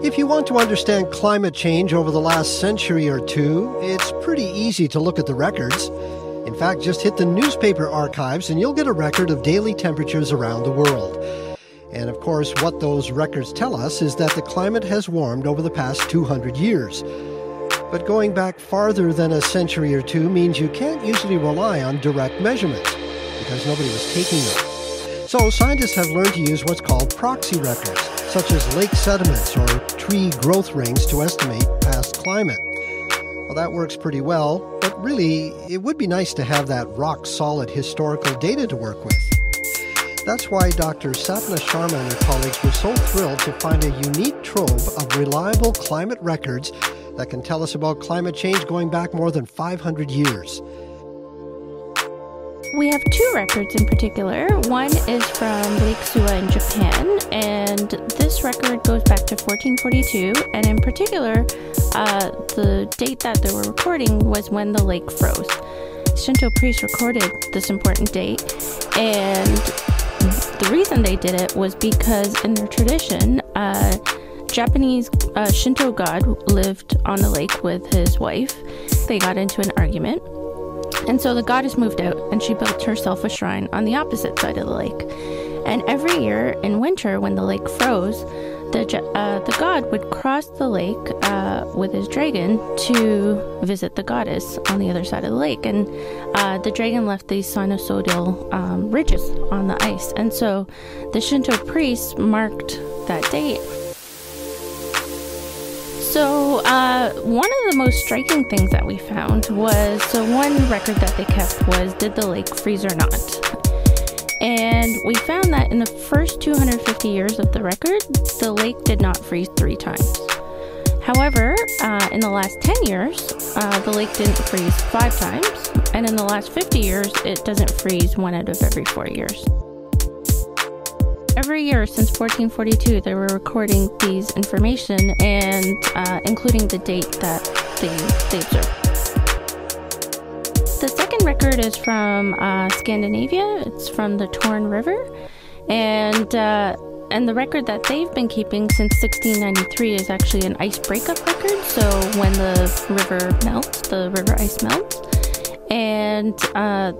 If you want to understand climate change over the last century or two, it's pretty easy to look at the records. In fact, just hit the newspaper archives and you'll get a record of daily temperatures around the world. And of course, what those records tell us is that the climate has warmed over the past 200 years. But going back farther than a century or two means you can't usually rely on direct measurements because nobody was taking them. So scientists have learned to use what's called proxy records, such as lake sediments or tree growth rings to estimate past climate. Well, that works pretty well, but really, it would be nice to have that rock-solid historical data to work with. That's why Dr. Sapna Sharma and her colleagues were so thrilled to find a unique trove of reliable climate records that can tell us about climate change going back more than 500 years. We have two records in particular. One is from Lake Suwa in Japan, and this record goes back to 1442, and in particular, the date that they were recording was when the lake froze. Shinto priests recorded this important date, and the reason they did it was because in their tradition, Japanese Shinto god lived on the lake with his wife. They got into an argument. And so the goddess moved out and she built herself a shrine on the opposite side of the lake. And every year in winter when the lake froze, the god would cross the lake with his dragon to visit the goddess on the other side of the lake. And the dragon left these sinusoidal ridges on the ice. And so the Shinto priests marked that date. So one of the most striking things that we found was, so one record that they kept was, did the lake freeze or not? And we found that in the first 250 years of the record, the lake did not freeze 3 times. However, in the last 10 years, the lake didn't freeze 5 times. And in the last 50 years, it doesn't freeze 1 out of every 4 years. Every year since 1442, they were recording these information and including the date that they observed. The second record is from Scandinavia. It's from the Torn River, and the record that they've been keeping since 1693 is actually an ice breakup record. So when the river ice melts. And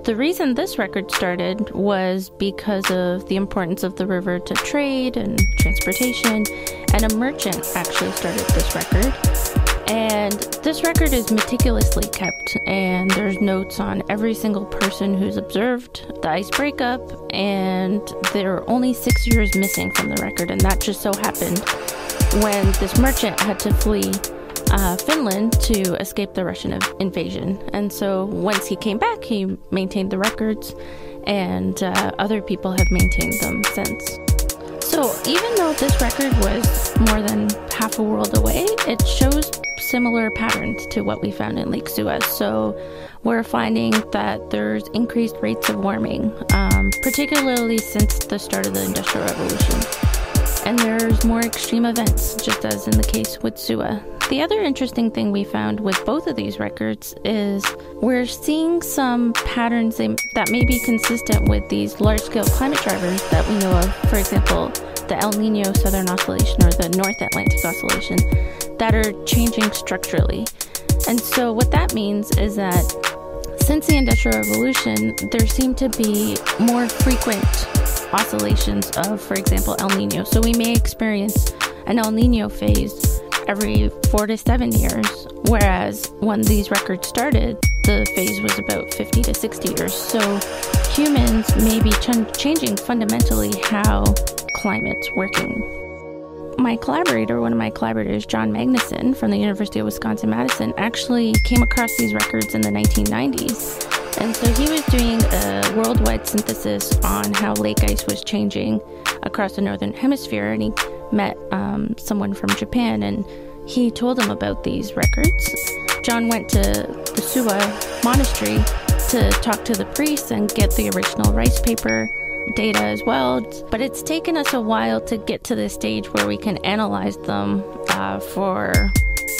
the reason this record started was because of the importance of the river to trade and transportation, and a merchant actually started this record. And this record is meticulously kept, and there's notes on every single person who's observed the ice breakup, and there are only 6 years missing from the record, and that just so happened when this merchant had to flee Finland to escape the Russian invasion. And so once he came back, he maintained the records, and other people have maintained them since. So even though this record was more than half a world away, it shows similar patterns to what we found in Lake Suwa. So we're finding that there's increased rates of warming, particularly since the start of the Industrial Revolution. And there's more extreme events, just as in the case with Suwa. The other interesting thing we found with both of these records is we're seeing some patterns that may be consistent with these large-scale climate drivers that we know of. For example, the El Nino Southern Oscillation or the North Atlantic Oscillation that are changing structurally. And so what that means is that since the Industrial Revolution, there seem to be more frequent oscillations of, for example, El Nino. So we may experience an El Nino phase every 4 to 7 years, whereas when these records started, the phase was about 50 to 60 years. So humans may be changing fundamentally how climate's working. One of my collaborators, John Magnuson from the University of Wisconsin-Madison, actually came across these records in the 1990s. And so he was doing a worldwide synthesis on how lake ice was changing across the northern hemisphere, and he met someone from Japan, and he told him about these records. John went to the Suwa monastery to talk to the priests and get the original rice paper data as well, but it's taken us a while to get to this stage where we can analyze them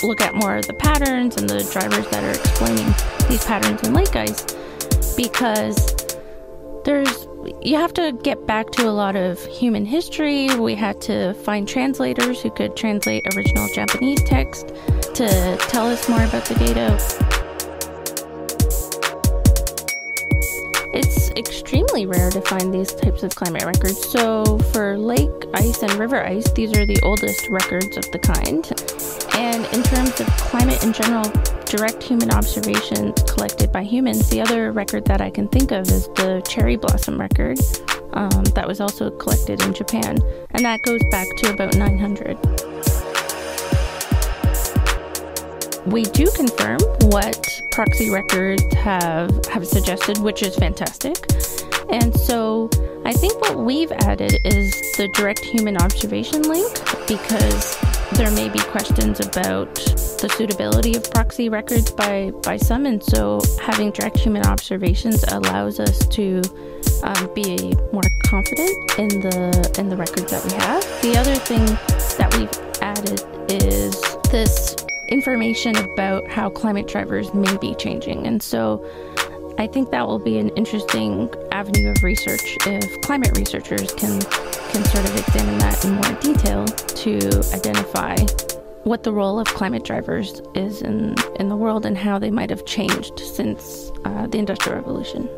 look at more of the patterns and the drivers that are explaining these patterns in lake ice, because there's you have to get back to a lot of human history. We had to find translators who could translate original Japanese text to tell us more about the data. It's extremely rare to find these types of climate records. So for lake ice and river ice, these are the oldest records of the kind. And in terms of climate in general, direct human observations collected by humans, the other record that I can think of is the cherry blossom record that was also collected in Japan. And that goes back to about 900. We do confirm what proxy records have suggested, which is fantastic. And so I think what we've added is the direct human observation link, because there may be questions about the suitability of proxy records by some, and so having direct human observations allows us to be more confident in the records that we have. The other thing that we've added is this information about how climate drivers may be changing, and so I think that will be an interesting avenue of research if climate researchers can sort of examine that in more detail to identify what the role of climate drivers is in the world and how they might have changed since the Industrial Revolution.